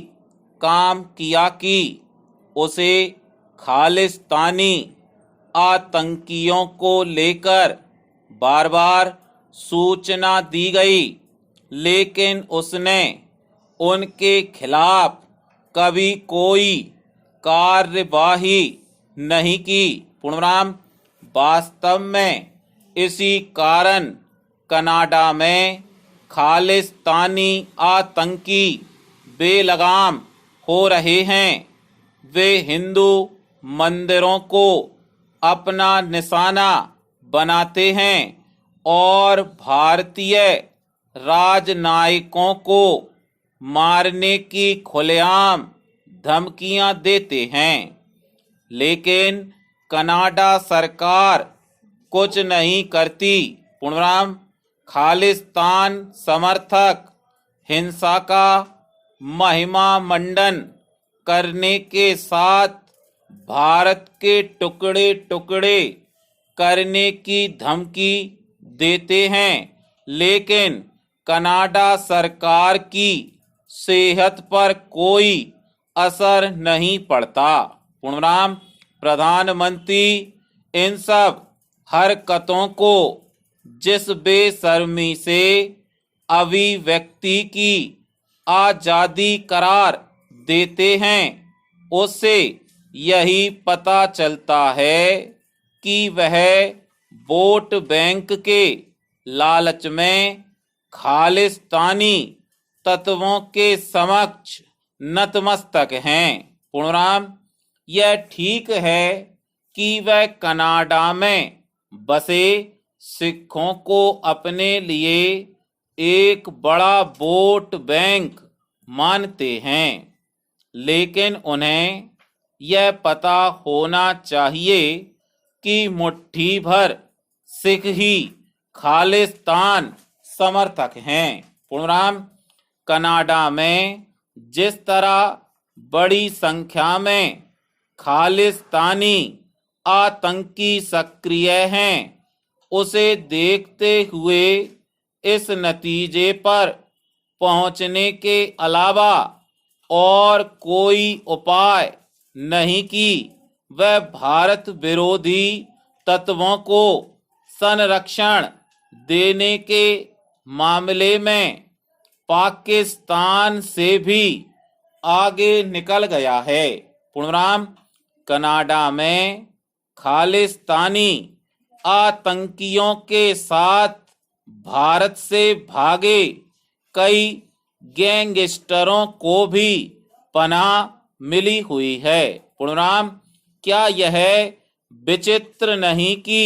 काम किया कि उसे खालिस्तानी आतंकियों को लेकर बार बार सूचना दी गई, लेकिन उसने उनके खिलाफ कभी कोई कार्यवाही नहीं की। पूर्णविराम। वास्तव में इसी कारण कनाडा में खालिस्तानी आतंकी बेलगाम हो रहे हैं। वे हिंदू मंदिरों को अपना निशाना बनाते हैं और भारतीय राजनयिकों को मारने की खुलेआम धमकियां देते हैं। लेकिन कनाडा सरकार कुछ नहीं करती। पूर्णविराम। खालिस्तान समर्थक हिंसा का महिमा मंडन करने के साथ भारत के टुकड़े टुकड़े करने की धमकी देते हैं, लेकिन कनाडा सरकार की सेहत पर कोई असर नहीं पड़ता। पूर्णविराम। प्रधानमंत्री इन सब हरकतों को जिस बेशर्मी से अभिव्यक्ति की आजादी करार देते हैं, उससे यही पता चलता है कि वह वोट बैंक के लालच में खालिस्तानी तत्वों के समक्ष नतमस्तक हैं। पूर्णविराम। यह ठीक है कि वह कनाडा में बसे सिखों को अपने लिए एक बड़ा वोट बैंक मानते हैं, लेकिन उन्हें यह पता होना चाहिए कि मुट्ठी भर सिख ही खालिस्तान समर्थक हैं। पूर्णविराम। कनाडा में जिस तरह बड़ी संख्या में खालिस्तानी आतंकी सक्रिय हैं, उसे देखते हुए इस नतीजे पर पहुंचने के अलावा और कोई उपाय नहीं कि वह भारत विरोधी तत्वों को संरक्षण देने के मामले में पाकिस्तान से भी आगे निकल गया है। पूर्णविराम। कनाडा में खालिस्तानी आतंकियों के साथ भारत से भागे कई गैंगस्टरों को भी पनाह मिली हुई है। पूर्णविराम। क्या यह विचित्र नहीं कि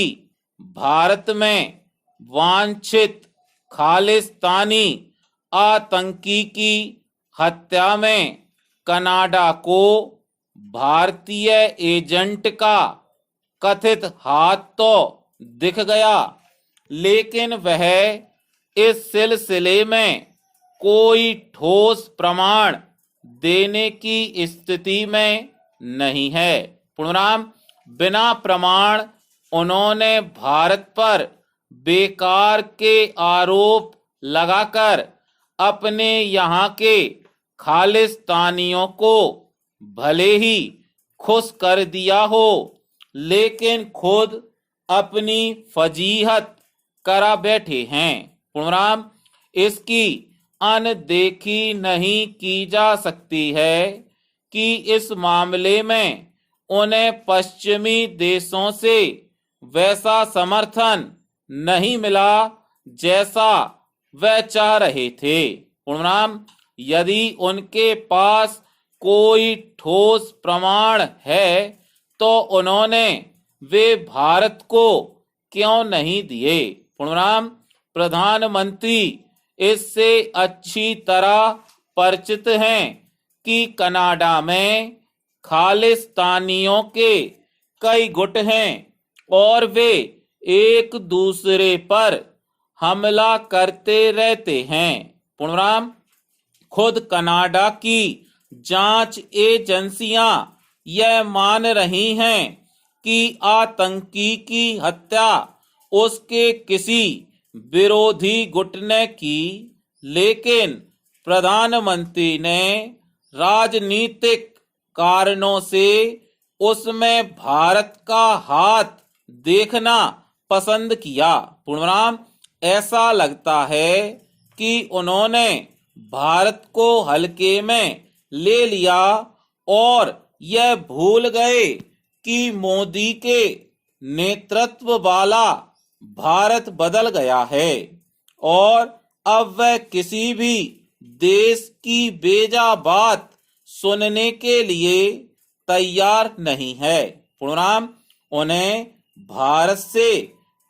भारत में वांछित खालिस्तानी आतंकी की हत्या में कनाडा को भारतीय एजेंट का कथित हाथ तो दिख गया, लेकिन वह इस सिलसिले में कोई ठोस प्रमाण देने की स्थिति में नहीं है। पूर्णविराम। बिना प्रमाण उन्होंने भारत पर बेकार के आरोप लगाकर अपने यहाँ के खालिस्तानियों को भले ही खुश कर दिया हो, लेकिन खुद अपनी फजीहत करा बैठे हैं। पूर्णविराम। इसकी अनदेखी नहीं की जा सकती है कि इस मामले में उन्हें पश्चिमी देशों से वैसा समर्थन नहीं मिला जैसा वह चाह रहे थे। पूर्णविराम। यदि उनके पास कोई ठोस प्रमाण है तो उन्होंने वे भारत को क्यों नहीं दिए। पूर्णविराम। प्रधानमंत्री इससे अच्छी तरह परिचित हैं कि कनाडा में खालिस्तानियों के कई गुट हैं और वे एक दूसरे पर हमला करते रहते हैं। पूर्णविराम। खुद कनाडा की जांच एजेंसियां यह मान रही हैं कि आतंकी की हत्या उसके किसी विरोधी गुट ने की, लेकिन प्रधानमंत्री ने राजनीतिक कारणों से उसमें भारत का हाथ देखना पसंद किया। पूर्णविराम। ऐसा लगता है कि उन्होंने भारत को हल्के में ले लिया और यह भूल गए कि मोदी के नेतृत्व वाला भारत बदल गया है और अब वह किसी भी देश की बेजा बात सुनने के लिए तैयार नहीं है। पूर्णाम, उन्हें भारत से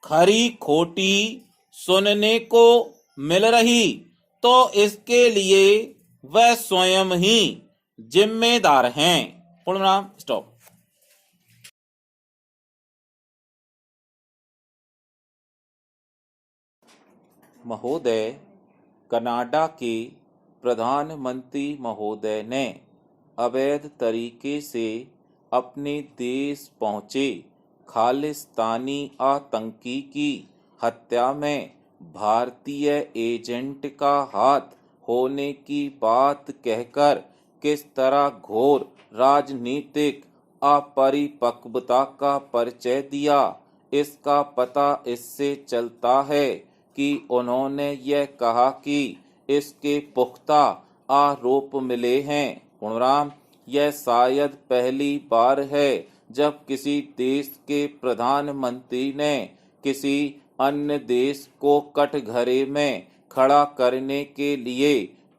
खरी खोटी सुनने को मिल रही तो इसके लिए वह स्वयं ही जिम्मेदार हैं। पूर्णाम, स्टॉप। महोदय, कनाडा के प्रधानमंत्री महोदय ने अवैध तरीके से अपने देश पहुंचे खालिस्तानी आतंकी की हत्या में भारतीय एजेंट का हाथ होने की बात कहकर किस तरह घोर राजनीतिक अपरिपक्वता का परिचय दिया, इसका पता इससे चलता है कि उन्होंने यह कहा कि इसके पुख्ता आरोप मिले हैं। पूर्णराम, यह शायद पहली बार है जब किसी देश के प्रधानमंत्री ने किसी अन्य देश को कटघरे में खड़ा करने के लिए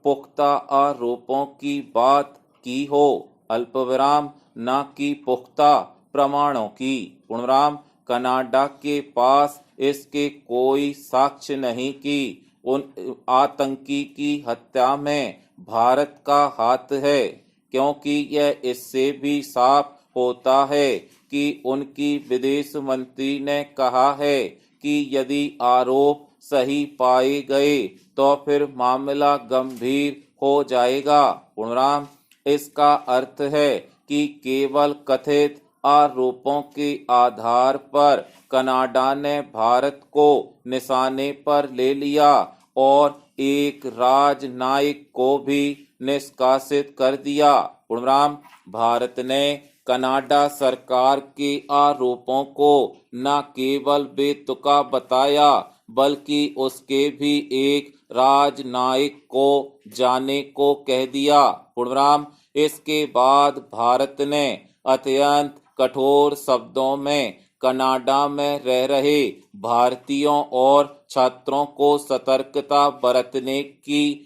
पुख्ता आरोपों की बात की हो, अल्पविराम न कि पुख्ता प्रमाणों की। पूर्णराम, कनाडा के पास इसके कोई साक्ष्य नहीं कि उन आतंकी की हत्या में भारत का हाथ है, क्योंकि यह इससे भी साफ होता है कि उनकी विदेश मंत्री ने कहा है कि यदि आरोप सही पाए गए तो फिर मामला गंभीर हो जाएगा। पूर्णराम, इसका अर्थ है कि केवल कथित आरोपों के आधार पर कनाडा ने भारत को निशाने पर ले लिया और एक राजनयिक को भी निष्कासित कर दिया। पूर्णराम, भारत ने कनाडा सरकार के आरोपों को न केवल बेतुका बताया बल्कि उसके भी एक राजनयिक को जाने को कह दिया। पूर्णराम, इसके बाद भारत ने अत्यंत कठोर शब्दों में कनाडा में रह रहे भारतीयों और छात्रों को सतर्कता बरतने की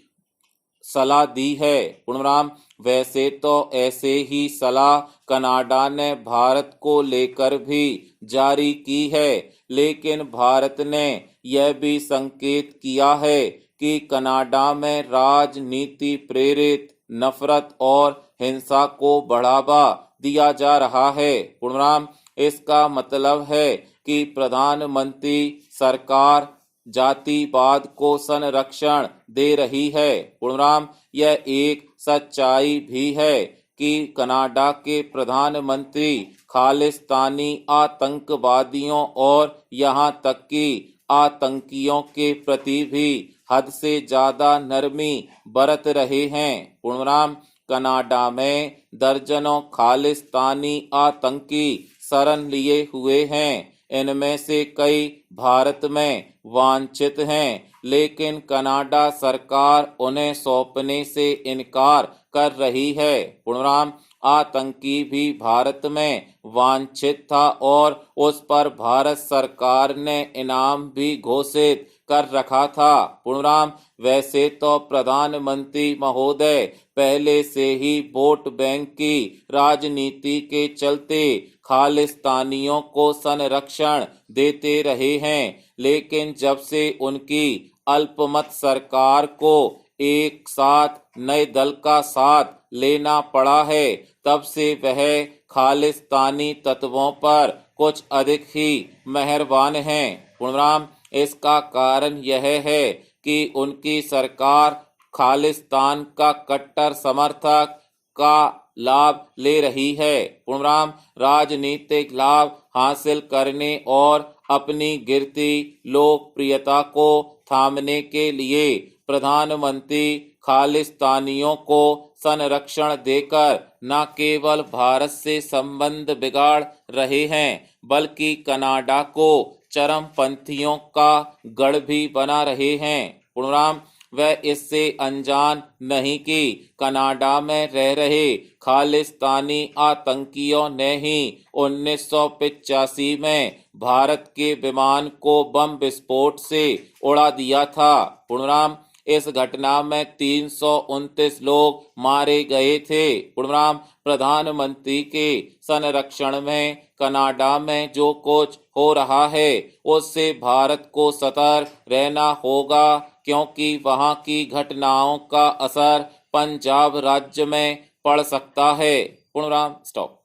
सलाह दी है। पूर्णराम, वैसे तो ऐसे ही सलाह कनाडा ने भारत को लेकर भी जारी की है, लेकिन भारत ने यह भी संकेत किया है कि कनाडा में राजनीति प्रेरित नफरत और हिंसा को बढ़ावा दिया जा रहा है। पूर्णराम, इसका मतलब है कि प्रधानमंत्री सरकार जातिवाद को संरक्षण दे रही है। पूर्णराम, यह एक सच्चाई भी है कि कनाडा के प्रधानमंत्री खालिस्तानी आतंकवादियों और यहाँ तक कि आतंकियों के प्रति भी हद से ज्यादा नरमी बरत रहे हैं। पूर्णराम, कनाडा में दर्जनों खालिस्तानी आतंकी शरण लिए हुए हैं। इनमें से कई भारत में वांछित हैं, लेकिन कनाडा सरकार उन्हें सौंपने से इनकार कर रही है। पूर्णराम, आतंकी भी भारत में वांछित था और उस पर भारत सरकार ने इनाम भी घोषित कर रखा था। पूर्णराम, वैसे तो प्रधानमंत्री महोदय पहले से ही वोट बैंक की राजनीति के चलते खालिस्तानियों को संरक्षण देते रहे हैं, लेकिन जब से उनकी अल्पमत सरकार को एक साथ नए दल का साथ लेना पड़ा है, तब से वह खालिस्तानी तत्वों पर कुछ अधिक ही मेहरबान हैं। पूर्णराम, इसका कारण यह है कि उनकी सरकार खालिस्तान का कट्टर समर्थक का लाभ ले रही है। पूर्णराम, राजनीतिक लाभ हासिल करने और अपनी गिरती लोकप्रियता को थामने के लिए प्रधानमंत्री खालिस्तानियों को संरक्षण देकर न केवल भारत से संबंध बिगाड़ रहे हैं बल्कि कनाडा को चरमपंथियों का गढ़ भी बना रहे हैं। पूर्णराम, वह इससे अनजान नहीं कि कनाडा में रह रहे खालिस्तानी आतंकियों ने ही 1985 में भारत के विमान को बम विस्फोट से उड़ा दिया था। पूर्णराम, इस घटना में 329 लोग मारे गए थे। पूर्णराम, प्रधानमंत्री के संरक्षण में कनाडा में जो कुछ हो रहा है उससे भारत को सतर्क रहना होगा, क्योंकि वहां की घटनाओं का असर पंजाब राज्य में पड़ सकता है। पूर्णराम स्टॉप।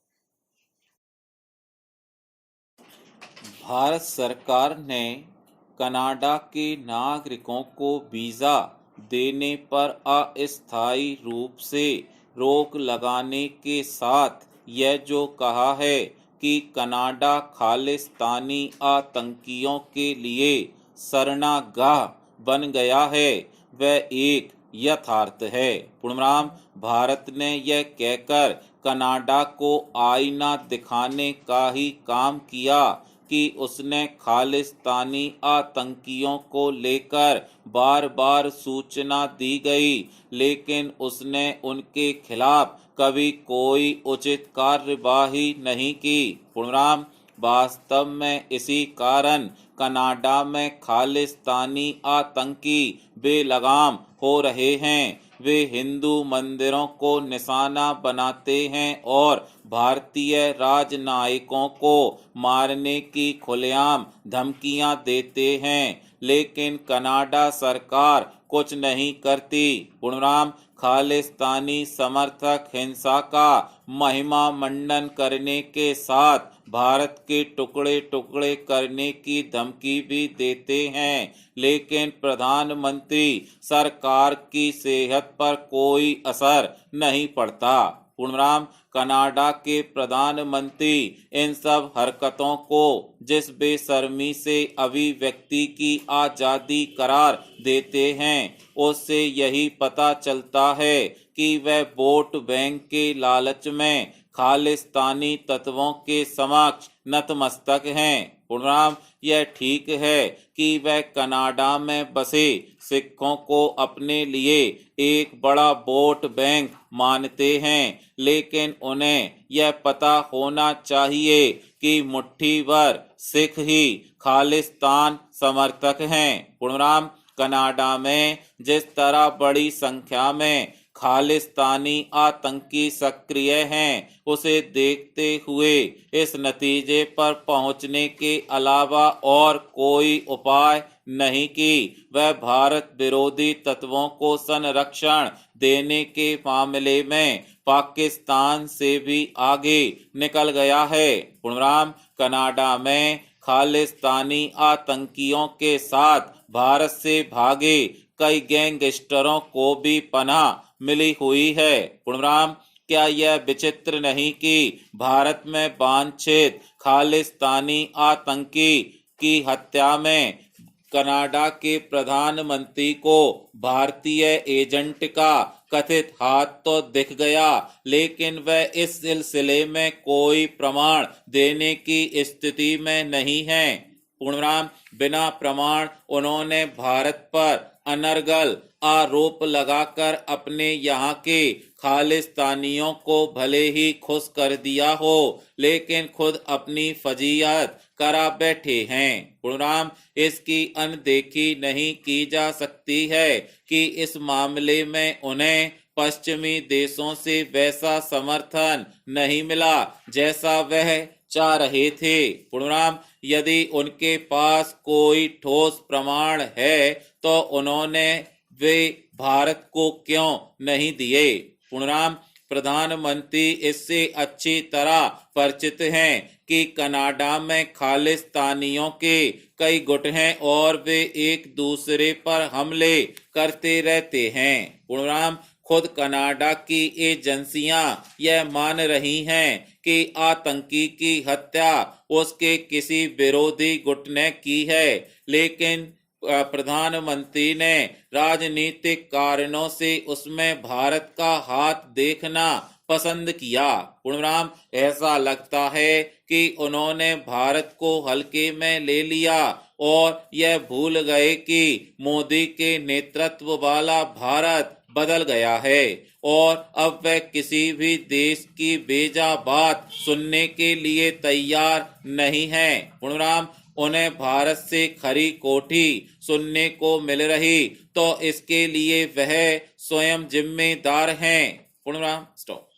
भारत सरकार ने कनाडा के नागरिकों को वीज़ा देने पर अस्थायी रूप से रोक लगाने के साथ यह जो कहा है कि कनाडा खालिस्तानी आतंकियों के लिए शरणागाह बन गया है, वह एक यथार्थ है। पूर्णराम, भारत ने यह कहकर कनाडा को आईना दिखाने का ही काम किया कि उसने खालिस्तानी आतंकियों को लेकर बार बार सूचना दी गई, लेकिन उसने उनके खिलाफ कभी कोई उचित कार्यवाही नहीं की। पूर्णराम, वास्तव में इसी कारण कनाडा में खालिस्तानी आतंकी बेलगाम हो रहे हैं। वे हिंदू मंदिरों को निशाना बनाते हैं और भारतीय राजनयिकों को मारने की खुलेआम धमकियां देते हैं, लेकिन कनाडा सरकार कुछ नहीं करती। पूर्णराम, खालिस्तानी समर्थक हिंसा का महिमा मंडन करने के साथ भारत के टुकड़े टुकड़े करने की धमकी भी देते हैं, लेकिन प्रधानमंत्री सरकार की सेहत पर कोई असर नहीं पड़ता। पूर्णराम, कनाडा के प्रधानमंत्री इन सब हरकतों को जिस बेशर्मी से अभिव्यक्ति की आजादी करार देते हैं, उससे यही पता चलता है कि वह वोट बैंक के लालच में खालिस्तानी तत्वों के समक्ष नतमस्तक हैं। पूर्णराम, यह ठीक है कि वह कनाडा में बसे सिखों को अपने लिए एक बड़ा वोट बैंक मानते हैं, लेकिन उन्हें यह पता होना चाहिए कि मुट्ठी भर सिख ही खालिस्तान समर्थक हैं। पूर्णराम, कनाडा में जिस तरह बड़ी संख्या में खालिस्तानी आतंकी सक्रिय हैं, उसे देखते हुए इस नतीजे पर पहुंचने के अलावा और कोई उपाय नहीं कि वह भारत विरोधी तत्वों को संरक्षण देने के मामले में पाकिस्तान से भी आगे निकल गया है। पूर्णराम, कनाडा में खालिस्तानी आतंकियों के साथ भारत से भागे कई गैंगस्टरों को भी पनाह मिली हुई है। पूर्णराम, क्या यह विचित्र नहीं कि भारत में वांछित खालिस्तानी आतंकी की हत्या में कनाडा के प्रधानमंत्री को भारतीय एजेंट का कथित हाथ तो दिख गया, लेकिन वह इस सिलसिले में कोई प्रमाण देने की स्थिति में नहीं है। पूर्णराम, बिना प्रमाण उन्होंने भारत पर अनर्गल आरोप लगाकर अपने यहाँ के खालिस्तानियों को भले ही खुश कर दिया हो, लेकिन खुद अपनी फजीहत करा बैठे हैं। पूर्णराम, इसकी अनदेखी नहीं की जा सकती है कि इस मामले में उन्हें पश्चिमी देशों से वैसा समर्थन नहीं मिला जैसा वह चाह रहे थे। पूर्णराम, यदि उनके पास कोई ठोस प्रमाण है तो उन्होंने वे भारत को क्यों नहीं दिए। पूर्णराम, प्रधानमंत्री इससे अच्छी तरह परिचित हैं कि कनाडा में खालिस्तानियों के कई गुट हैं और वे एक दूसरे पर हमले करते रहते हैं। पूर्णराम, खुद कनाडा की एजेंसियां यह मान रही हैं कि आतंकी की हत्या उसके किसी विरोधी गुट ने की है, लेकिन प्रधानमंत्री ने राजनीतिक कारणों से उसमें भारत का हाथ देखना पसंद किया। पूर्णराम, ऐसा लगता है कि उन्होंने भारत को हल्के में ले लिया और यह भूल गए कि मोदी के नेतृत्व वाला भारत बदल गया है और अब वह किसी भी देश की बेजा बात सुनने के लिए तैयार नहीं है। पूर्णराम, उन्हें भारत से खरी कोठी सुनने को मिल रही तो इसके लिए वह स्वयं जिम्मेदार हैं। पूर्णराम, स्टॉप।